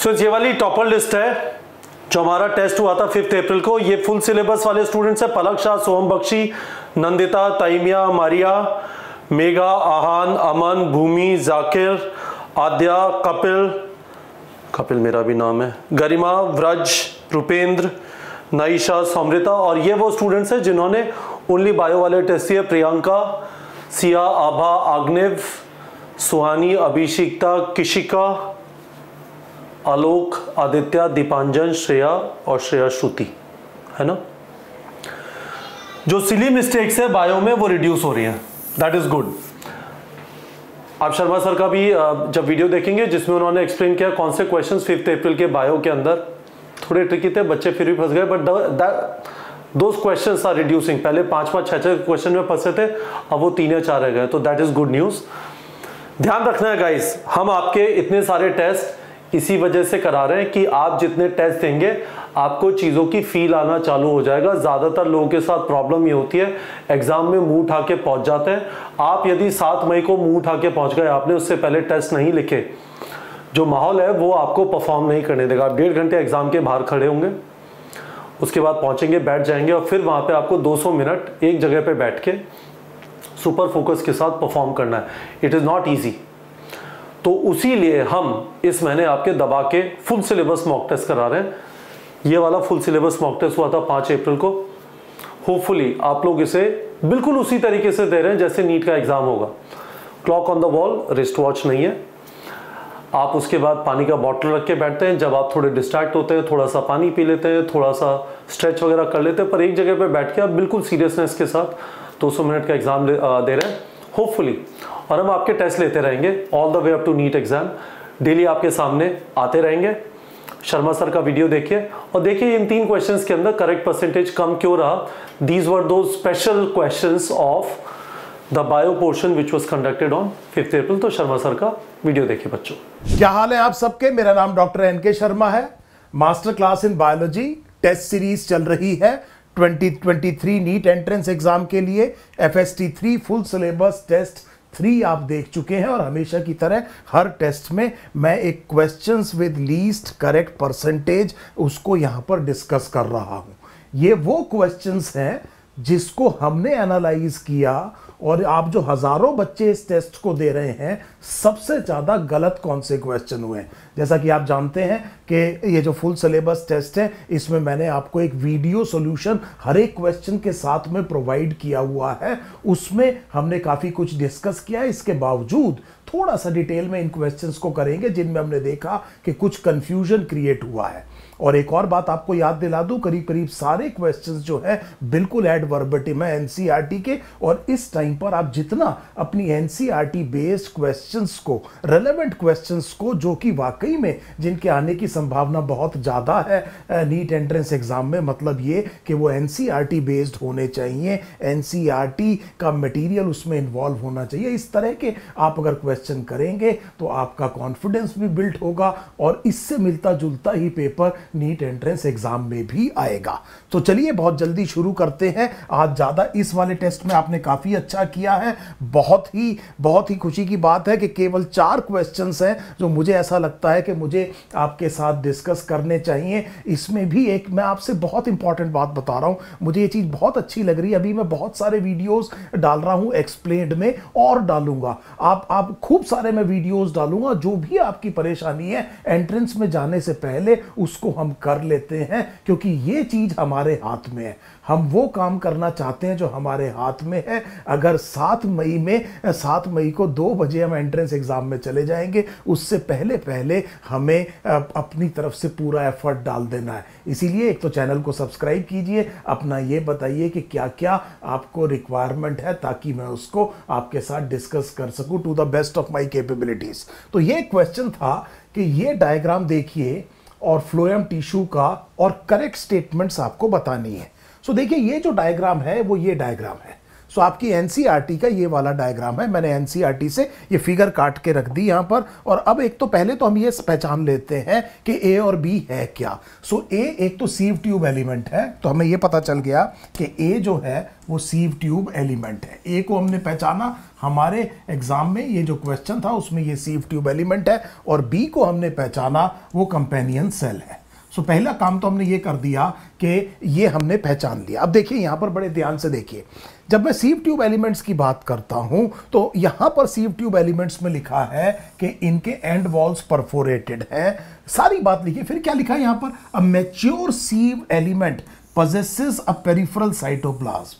सो ये वाली topper list है जो हमारा टेस्ट हुआ था 5 अप्रैल को। ये फुल सिलेबस वाले स्टूडेंट्स है, पलक शाह, सोहम बख्शी, नंदिता, ताइमिया, मारिया, मेघा, आहान, अमन, भूमि, जाकिर, आद्या, कपिल मेरा भी नाम है, गरिमा, व्रज, रुपेंद्र, नाइशा, समृता। और ये वो स्टूडेंट्स हैं जिन्होंने ओनली बायो वाले टेस्ट दिए। प्रियंका, सिया, आभा, आग्नेव, सुहानी, अभिषिक्ता, किशिका, आलोक, आदित्य, दीपांजन, श्रेया और श्रेया श्रुति, है ना। जो सिली मिस्टेक्स है बायो में वो रिड्यूस हो रही हैं, दैट इज गुड। आप शर्मा सर का भी जब वीडियो देखेंगे जिसमें उन्होंने एक्सप्लेन किया कौन से क्वेश्चंस 5 अप्रैल के बायो के अंदर थोड़े ट्रिकी थे, बच्चे फिर भी फंस गए, but those questions are reducing. पहले 5-5, 6-6 क्वेश्चन में फंसे थे, अब वो 3 या 4 रह गए, तो दैट इज गुड न्यूज। ध्यान रखना है गाइस, हम आपके इतने सारे टेस्ट इसी वजह से करा रहे हैं कि आप जितने टेस्ट देंगे आपको चीज़ों की फील आना चालू हो जाएगा। ज़्यादातर लोगों के साथ प्रॉब्लम ये होती है, एग्जाम में मुंह उठा के पहुंच जाते हैं। आप यदि 7 मई को मुंह उठा के पहुंच गए, आपने उससे पहले टेस्ट नहीं लिखे, जो माहौल है वो आपको परफॉर्म नहीं करने देगा। आप 1.5 घंटे एग्जाम के बाहर खड़े होंगे, उसके बाद पहुंचेंगे, बैठ जाएंगे और फिर वहां पे आपको 200 मिनट एक जगह पे बैठ के सुपर फोकस के साथ परफॉर्म करना है। It is not easy. तो उसी लिए हम इस महीने आपके दबा के फुल सिलेबस मॉक टेस्ट करा रहे हैं। ये वाला फुल सिलेबस मॉक टेस्ट हुआ था 5 अप्रैल को। होपफुली आप लोग इसे बिल्कुल उसी तरीके से दे रहे हैं जैसे नीट का एग्जाम होगा। Clock on the wall, wrist watch नहीं है। आप उसके बाद पानी का बॉटल रख के बैठते हैं। जब आप थोड़े डिस्ट्रैक्ट होते हैं, थोड़ा सा पानी पी लेते हैं, थोड़ा सा स्ट्रेच वगैरह कर लेते हैं, पर एक जगह पे बैठ के आप बिल्कुल सीरियसनेस के साथ 200 मिनट का एग्जाम दे रहे हैं होपफुली। और हम आपके टेस्ट लेते रहेंगे all the way up to NEET exam. Daily आपके सामने आते रहेंगे। शर्मा सर का वीडियो देखिए और देखिए इन 3 क्वेश्चंस के अंदर करेक्ट परसेंटेज कम क्यों रहा। दीज वर दो special questions of the bio portion which was conducted on 5 अप्रैल। तो शर्मा सर का वीडियो देखिए बच्चों। क्या हाल है आप सबके। मेरा नाम डॉक्टर एनके शर्मा है। Master class in biology test series चल रही है 2023 नीट एंट्रेंस एग्जाम के लिए। FST 3 फुल सिलेबस टेस्ट 3 आप देख चुके हैं और हमेशा की तरह हर टेस्ट में मैं एक questions with least correct percentage उसको यहां पर डिस्कस कर रहा हूं। ये वो क्वेश्चंस हैं जिसको हमने एनालाइज किया और आप जो हजारों बच्चे इस टेस्ट को दे रहे हैं, सबसे ज्यादा गलत कौन से क्वेश्चन हुए हैं। जैसा कि आप जानते हैं कि ये जो फुल सिलेबस टेस्ट है इसमें मैंने आपको एक वीडियो सॉल्यूशन हर एक क्वेश्चन के साथ में प्रोवाइड किया हुआ है। उसमें हमने काफी कुछ डिस्कस किया है। इसके बावजूद थोड़ा सा डिटेल में इन क्वेश्चंस को करेंगे जिनमें हमने देखा कि कुछ कंफ्यूजन क्रिएट हुआ है। और एक और बात आपको याद दिला दूं, करीब करीब सारे क्वेश्चंस जो है बिल्कुल एड वर्बटिम है एनसीईआरटी के। और इस टाइम पर आप जितना अपनी एनसीईआरटी बेस्ड क्वेश्चंस को, रेलेवेंट क्वेश्चंस को, जो कि वाकई में जिनके आने की संभावना बहुत ज्यादा है नीट एंट्रेंस एग्जाम में, मतलब ये कि वो एनसीईआरटी बेस्ड होने चाहिए, एनसीईआरटी का मटेरियल उसमें इन्वॉल्व होना चाहिए। इस तरह के आप अगर क्वेश्चन करेंगे तो आपका कॉन्फिडेंस भी बिल्ड होगा और इससे मिलता जुलता ही पेपर नीट एंट्रेंस एग्जाम में भी आएगा। तो चलिए बहुत जल्दी शुरू करते हैं। आज ज्यादा इस वाले टेस्ट में आपने काफी अच्छा किया है। बहुत ही खुशी की बात है कि केवल 4 क्वेश्चंस हैं जो मुझे ऐसा लगता है कि मुझे आपके साथ डिस्कस करने चाहिए। इसमें भी एक मैं आपसे बहुत इंपॉर्टेंट बात बता रहा हूं, मुझे ये चीज बहुत अच्छी लग रही है। अभी मैं बहुत सारे वीडियोस डाल रहा हूं एक्सप्लेन्ड में और डालूंगा। आप खूब सारे मैं वीडियोस डालूंगा। जो भी आपकी परेशानी है एंट्रेंस में जाने से पहले उसको हम कर लेते हैं, क्योंकि ये चीज हमारे हाथ में है। हम वो काम करना चाहते हैं जो हमारे हाथ में है। अगर 7 मई को 2 बजे हम एंट्रेंस एग्जाम में चले जाएंगे, उससे पहले हमें अपनी तरफ से पूरा एफर्ट डाल देना है। इसीलिए एक तो चैनल को सब्सक्राइब कीजिए, अपना ये बताइए कि क्या क्या आपको रिक्वायरमेंट है ताकि मैं उसको आपके साथ डिस्कस कर सकूं to the best of my capabilities. तो ये क्वेश्चन था कि ये डायग्राम देखिए और फ्लोएम टिश्यू का और करेक्ट स्टेटमेंट्स आपको बतानी है। सो देखिए ये जो डायग्राम है वो ये डायग्राम है। सो आपकी एनसीईआरटी का ये वाला डायग्राम है, मैंने एनसीईआरटी से ये फिगर काट के रख दी यहां पर। और अब एक तो पहले तो हम ये पहचान लेते हैं कि ए और बी है क्या। सो ए एक तो सीव ट्यूब एलिमेंट है, तो हमें ये पता चल गया कि ए जो है वो सीव ट्यूब एलिमेंट है। ए को हमने पहचाना, हमारे एग्जाम में ये जो क्वेश्चन था उसमें ये सीव ट्यूब एलिमेंट है। और बी को हमने पहचाना, वो कंपेनियन सेल है। सो पहला काम तो हमने ये कर दिया कि ये हमने पहचान लिया। अब देखिए यहां पर बड़े ध्यान से देखिए, जब मैं सीव ट्यूब एलिमेंट्स की बात करता हूं तो यहां पर सीव ट्यूब एलिमेंट्स में लिखा है कि इनके एंड वॉल्स परफोरेटेड हैं, सारी बात लिखी। फिर क्या लिखा है यहां पर, a mature sieve element possesses a peripheral cytoplasm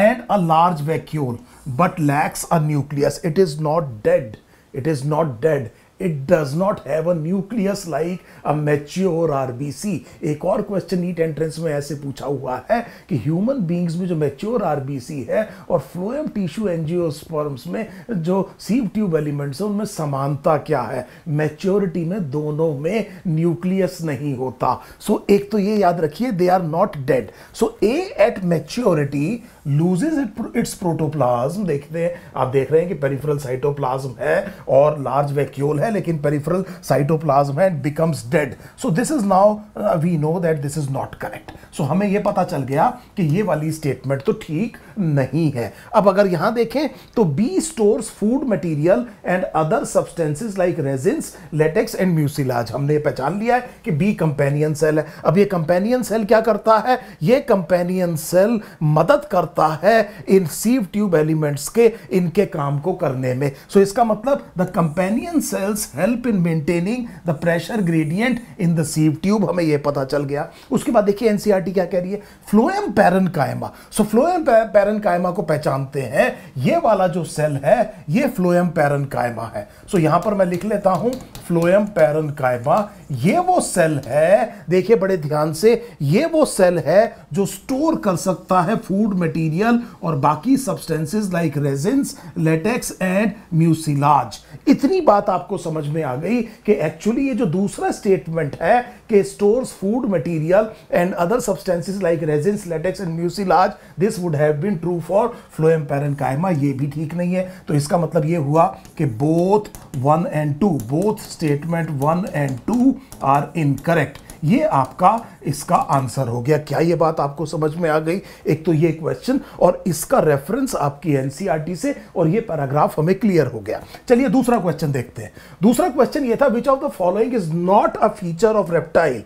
and a large vacuole but lacks a nucleus. It is not dead. It is not dead. It does not have a nucleus like a mature RBC. एक और question NEET entrance में ऐसे पूछा हुआ है कि human beings में जो मैच्योर RBC है और फ्लोएम टिश्यू एंजियोस्पर्म्स में जो सीव ट्यूब एलिमेंट्स है उनमें समानता क्या है। मैच्योरिटी में दोनों में न्यूक्लियस नहीं होता। सो एक तो ये याद रखिए, they are not dead. So A at maturity loses its protoplasm. देखते हैं, आप देख रहे हैं कि पेरिफेरल साइटोप्लाज्म है और लार्ज वैक्यूल है, लेकिन पेरिफेरल साइटोप्लाज्म है, becomes dead. So this is now we know that this is not correct. So हमें यह पता चल गया कि ये वाली स्टेटमेंट तो ठीक नहीं है। अब अगर यहां देखें तो B stores food material and other substances like resins, latex and mucilage. हमने पहचान लिया है कि बी कंपेनियन सेल है। अब ये कंपेनियन सेल क्या करता है, ये कंपेनियन सेल मदद करता है इन सीव ट्यूब एलिमेंट्स के इनके काम को करने में। सो इसका मतलब the companion cells help in maintaining the pressure gradient in the sieve tube, हमें यह पता चल गया। उसके बाद देखिए एनसीईआरटी क्या कह रही है, फ्लोएम पैरेन्काइमा। सो फ्लोएम पैरेन्काइमा को पहचानते हैं, ये वाला जो सेल है ये फ्लोएम पैरेन्काइमा है। सो यहां पर मैं लिख लेता हूं फ्लोएम पैरेन्काइमा, ये वो सेल है, देखिए बड़े ध्यान से, ये वो सेल है जो स्टोर कर सकता है फूड मटेरियल और बाकी substances like resins, latex and म्यूसिलाज। इतनी बात आपको समझ में आ गई कि एक्चुअली ये जो दूसरा स्टेटमेंट है कि stores food material and other substances like resins, latex and mucilage, this would have been true for phloem parenchyma, ये भी ठीक नहीं है। तो इसका मतलब ये हुआ कि both 1 and 2, both statement 1 and 2 are incorrect. ये आपका इसका आंसर हो गया। क्या ये बात आपको समझ में आ गई? एक तो ये क्वेश्चन और इसका रेफरेंस आपकी एनसीईआरटी से, और ये पैराग्राफ हमें क्लियर हो गया। चलिए दूसरा क्वेश्चन देखते हैं। दूसरा क्वेश्चन ये था, which of the following is not a feature of reptile.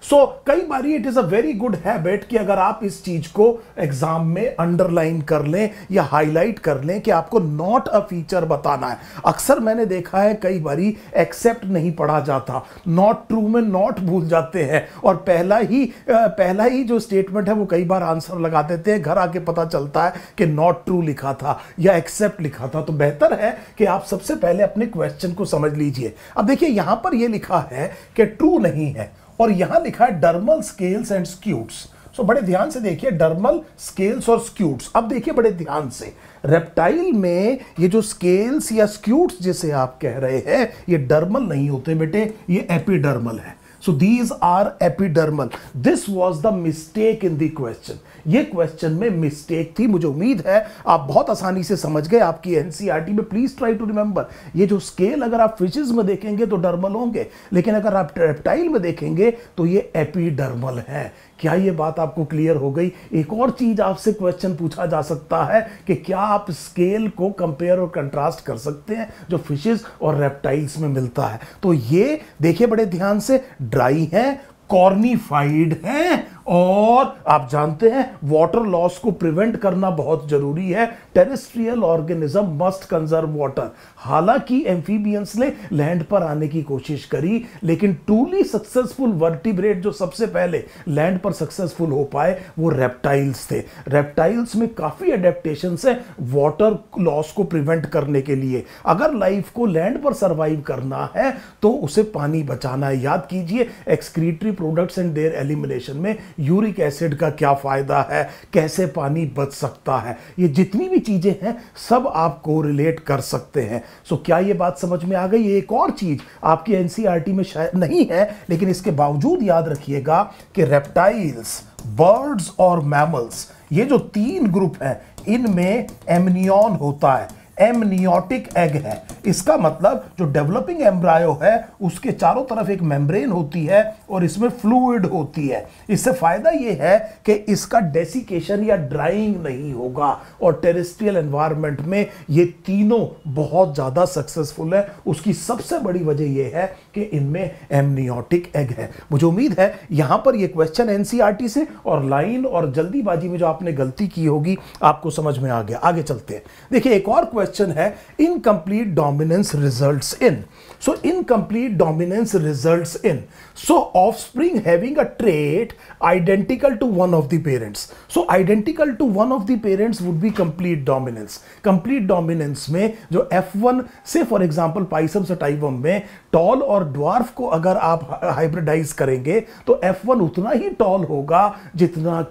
So कई बारी it is a very good habit कि अगर आप इस चीज को एग्जाम में अंडरलाइन कर लें या हाईलाइट कर लें कि आपको नॉट अ फीचर बताना है। अक्सर मैंने देखा है कई बारी एक्सेप्ट नहीं पढ़ा जाता, नॉट ट्रू में नॉट भूल जाते हैं और पहला ही जो स्टेटमेंट है वो कई बार आंसर लगा देते हैं, घर आके पता चलता है कि नॉट ट्रू लिखा था या एक्सेप्ट लिखा था। तो बेहतर है कि आप सबसे पहले अपने क्वेश्चन को समझ लीजिए। अब देखिए यहां पर ये लिखा है कि ट्रू नहीं है और यहां लिखा है डर्मल स्केल्स एंड स्क्यूट्स। सो बड़े ध्यान से देखिए, डर्मल स्केल्स और स्क्यूट्स। अब देखिए बड़े ध्यान से, रेप्टाइल में ये जो स्केल्स या स्क्यूट्स जिसे आप कह रहे हैं ये डर्मल नहीं होते बेटे, ये एपिडर्मल है। So these are epidermal. This was the mistake in the question. ये क्वेश्चन में मिस्टेक थी। मुझे उम्मीद है आप बहुत आसानी से समझ गए। आपकी एनसीईआरटी में प्लीज ट्राई टू रिमेंबर, ये जो स्केल अगर आप फिशेस में देखेंगे तो डर्मल होंगे, लेकिन अगर आप रेप्टाइल में देखेंगे तो ये एपिडर्मल है। क्या ये बात आपको क्लियर हो गई? एक और चीज आपसे क्वेश्चन पूछा जा सकता है कि क्या आप स्केल को कंपेयर और कंट्रास्ट कर सकते हैं जो फिशेस और रेप्टाइल्स में मिलता है? तो ये देखिए बड़े ध्यान से, ड्राई है, कॉर्निफाइड हैं और आप जानते हैं वाटर लॉस को प्रिवेंट करना बहुत जरूरी है। Terrestrial organism must conserve water. हालांकि एम्फीबियंस ने लैंड पर आने की कोशिश करी, लेकिन ट्रूली सक्सेसफुल वर्टिब्रेट जो सबसे पहले लैंड पर सक्सेसफुल हो पाए वो रेप्टाइल्स थे। रेप्टाइल्स में काफी एडेप्टेशंस है वाटर लॉस को प्रिवेंट करने के लिए। अगर लाइफ को लैंड पर सर्वाइव करना है तो उसे पानी बचाना है। याद कीजिए excretory products and there elimination में यूरिक एसिड का क्या फायदा है, कैसे पानी बच सकता है, ये जितनी भी चीजें हैं सब आप कोरिलेट कर सकते हैं। सो क्या ये बात समझ में आ गई? एक और चीज आपकी एनसीईआरटी में शायद नहीं है, लेकिन इसके बावजूद याद रखिएगा कि रेप्टाइल्स, बर्ड्स और मैमल्स ये जो 3 ग्रुप है इनमें एमनियॉन होता है, एमनियोटिक एग है। इसका मतलब जो डेवलपिंग एम्ब्रायो है उसके चारों तरफ एक मेम्ब्रेन होती है और इसमें फ्लूइड होती है। इससे फायदा यह है कि इसका डेसिकेशन या ड्राइंग नहीं होगा और टेरेस्ट्रियल एनवायरनमेंट में ये तीनों बहुत ज्यादा सक्सेसफुल है। उसकी सबसे बड़ी वजह यह है कि इनमें एमनियोटिक एग है। मुझे उम्मीद है यहां पर यह क्वेश्चन एनसीईआरटी से और लाइन और जल्दीबाजी में जो आपने गलती की होगी आपको समझ में आ गया। आगे चलते हैं। देखिए एक और क्वेश्चन है, incomplete dominance results in. So incomplete dominance results in, so offspring having a trait identical to one of the parents. So identical to one of the parents would be complete dominance. Complete dominance में जो F1 से for example पाइसम सटाइवम में tall और dwarf को अगर आप हाइब्रिडाइज करेंगे तो F1 उतना ही टॉल होगा जितना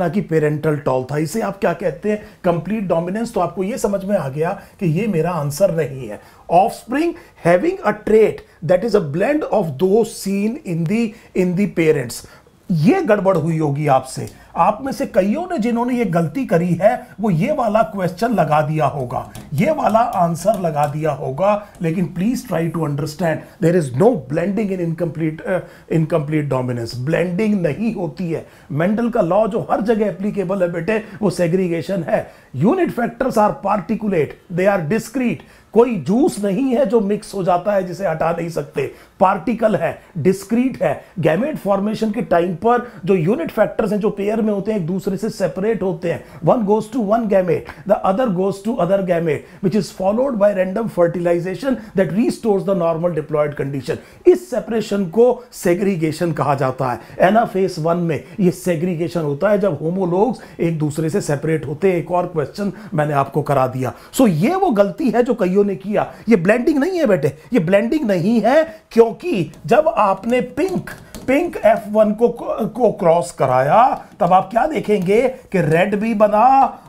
कि पेरेंटल टॉल था। इसे आप क्या कहते हैं? Complete dominance. तो आपको यह समझ में आ गया कि यह मेरा आंसर नहीं है। Offspring having a trait that is a blend of दो सीन इन दी पेरेंट्स। ये गड़बड़ हुई होगी आपसे। आप में से कईयों ने जिन्होंने ये गलती करी है वो ये वाला क्वेश्चन लगा दिया होगा, ये वाला आंसर लगा दिया होगा। लेकिन please try to understand there is no blending in incomplete dominance. Blending नहीं होती है। मेंडल का लॉ जो हर जगह एप्लीकेबल है बेटे वो सेग्रीगेशन है। Unit factors are particulate, they are discrete. कोई जूस नहीं है जो मिक्स हो जाता है जिसे हटा नहीं सकते। पार्टिकल है, डिस्क्रीट है। गैमेट फॉर्मेशन के टाइम पर जो यूनिट फैक्टर्स हैं जो पेयर में होते हैं एक दूसरे से सेपरेट होते हैं। One goes to one gamete, the other goes to other gamete which is followed by random fertilization that restores the normal diploid condition. इस सेपरेशन को सेग्रीगेशन कहा जाता है। एनाफेज 1 में ये सेग्रीगेशन होता है जब होमोलोग्स एक दूसरे से सेपरेट होते हैं। एक और क्वेश्चन मैंने आपको करा दिया। सो ये वो गलती है जो कईयों ने किया। ये ब्लेंडिंग नहीं है बेटे, ये ब्लेंडिंग नहीं है क्योंकि जब आपने पिंक F1 को क्रॉस कराया तब आप क्या देखेंगे कि रेड भी बना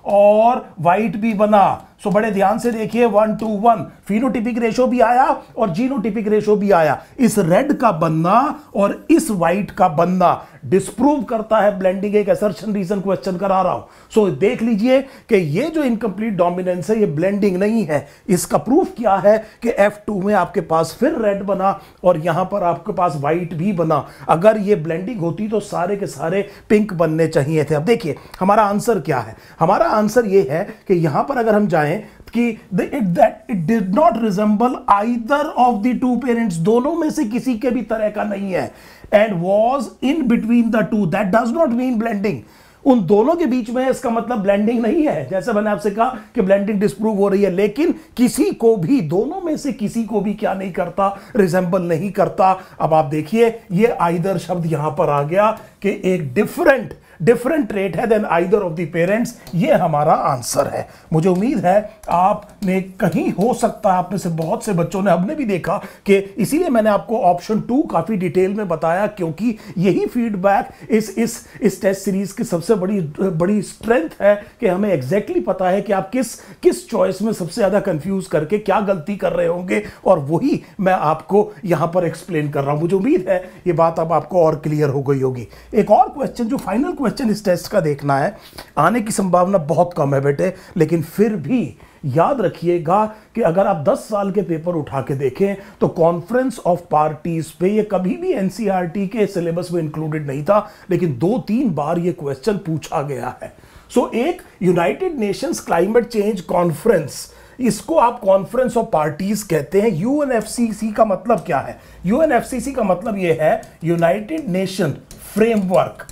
और व्हाइट भी बना। सो बड़े ध्यान से देखिए 1:1 फिनोटिपिक रेशो भी आया और जीनोटिपिक रेशो भी आया। इस रेड का बनना और इस व्हाइट का बनना डिस्प्रूव करता है ब्लेंडिंग। एक असर्शन रीजन क्वेश्चन करा रहा हूं। सो देख लीजिए कि ये जो इनकम्प्लीट डोमिनेंस है ये ब्लेंडिंग नहीं है। इसका प्रूफ क्या है कि F2 में आपके पास फिर रेड बना और यहां पर आपके पास व्हाइट भी बना। अगर ये ब्लेंडिंग होती तो सारे के सारे पिंक बनने चाहिए थे। अब देखिए हमारा आंसर क्या है। हमारा आंसर ये है कि यहां पर अगर हम जाएं कि it did not resemble either of the two parents, दोनों में से किसी के भी तरह का नहीं है, and was in between the two, that does not mean blending. उन दोनों के बीच में इसका मतलब ब्लेंडिंग नहीं है। जैसे मैंने आपसे कहा कि ब्लेंडिंग डिस्प्रूव हो रही है, लेकिन किसी को भी, दोनों में से किसी को भी क्या नहीं करता, रिजेंबल नहीं करता। अब आप देखिए ये आइदर शब्द यहां पर आ गया कि एक डिफरेंट ट्रेट है then either of the parents. ये हमारा आंसर है। मुझे उम्मीद है आपने कहीं हो सकता है आप में से बहुत से बच्चों ने, हमने भी देखा कि इसीलिए मैंने आपको ऑप्शन 2 काफी डिटेल में बताया क्योंकि यही फीडबैक इस टेस्ट सीरीज की सबसे बड़ी स्ट्रेंथ है कि हमें एग्जैक्टली पता है कि आप किस चॉइस में सबसे ज्यादा कंफ्यूज करके क्या गलती कर रहे होंगे और वही मैं आपको यहां पर एक्सप्लेन कर रहा हूं। मुझे उम्मीद है ये बात अब आपको और क्लियर हो गई होगी। एक और क्वेश्चन जो फाइनल क्वेश्चन इस टेस्ट का देखना है, आने की संभावना बहुत कम है बेटे, लेकिन फिर भी याद रखिएगा कि अगर आप 10 साल के पेपर उठा के देखें तो कॉन्फ्रेंस ऑफ पार्टीज पे ये कभी भी एनसीईआरटी के सिलेबस में इंक्लूडेड नहीं था, लेकिन 2-3 बार ये क्वेश्चन पूछा गया है। सो एक United Nations climate change conference, इसको आप कॉन्फ्रेंस ऑफ पार्टीज कहते हैं। यूएनएफसीसी का मतलब क्या है? यूएनएफसीसी का मतलब यह है यूनाइटेड नेशन फ्रेमवर्क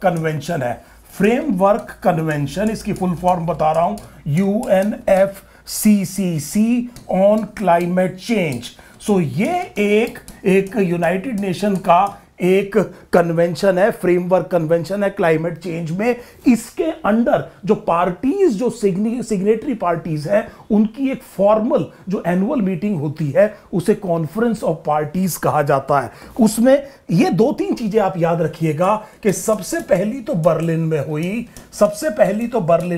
कन्वेंशन है। फ्रेमवर्क कन्वेंशन, इसकी फुल फॉर्म बता रहा हूं, UNFCCC ऑन क्लाइमेट चेंज। सो ये एक यूनाइटेड नेशन का एक कन्वेंशन है, फ्रेमवर्क कन्वेंशन है क्लाइमेट चेंज में। इसके अंडर जो पार्टीज, जो सिग्नेटरी पार्टीज हैं, उनकी एक फॉर्मल जो एनुअल मीटिंग होती है उसे कॉन्फ्रेंस ऑफ पार्टीज कहा जाता है। उसमें ये 2-3 चीजें आप याद रखिएगा कि सबसे पहली तो बर्लिन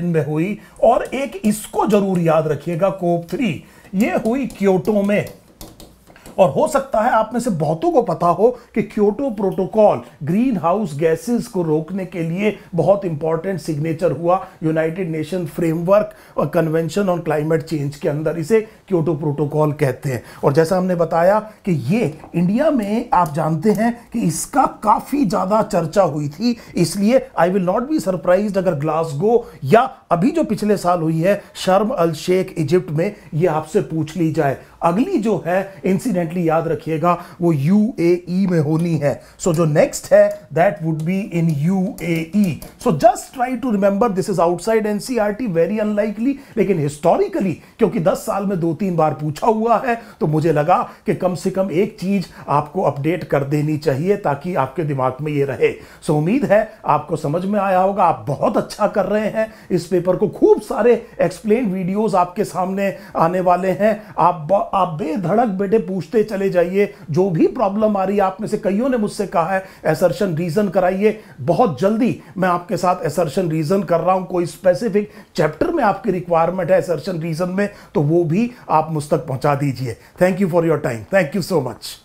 में हुई और एक इसको जरूर याद रखिएगा, COP3 ये हुई क्योटो में। और हो सकता है आप में से बहुतों को पता हो कि Kyoto protocol green house gases को रोकने के लिए बहुत इंपॉर्टेंट सिग्नेचर हुआ यूनाइटेड नेशन फ्रेमवर्क और कन्वेंशन ऑन क्लाइमेट चेंज के अंदर, इसे क्योटो प्रोटोकॉल कहते हैं। और जैसा हमने बताया कि ये इंडिया में आप जानते हैं कि इसका काफी ज्यादा चर्चा हुई थी, इसलिए I will not be surprised अगर ग्लासगो या अभी जो पिछले साल हुई है शर्म अल शेख इजिप्ट में, ये आपसे पूछ ली जाए। अगली जो है इंसिडेंटली याद रखिएगा वो यूएई में होनी है। सो जो नेक्स्ट है that would be in UAE. So just try to remember this is outside NCERT, very unlikely, लेकिन हिस्टोरिकली क्योंकि 10 साल में 2-3 बार पूछा हुआ है तो मुझे लगा कि कम से कम एक चीज आपको अपडेट कर देनी चाहिए ताकि आपके दिमाग में ये रहे। सो उम्मीद है आपको समझ में आया होगा। आप बहुत अच्छा कर रहे हैं इस पेपर को, खूब सारे एक्सप्लेन वीडियोस आपके सामने आने वाले हैं। आप बेधड़क बेटे पूछते चले जाइए, जो भी प्रॉब्लम आ रही है, आप में से कईयों ने मुझसे कहा है असर्शन रीजन कराइए, बहुत जल्दी मैं आपके साथ असर्शन रीजन कर रहा हूं। कोई स्पेसिफिक चैप्टर में आपकी रिक्वायरमेंट है असर्शन रीजन में तो वो भी आप मुझ तक पहुंचा दीजिए। Thank you for your time, thank you so much.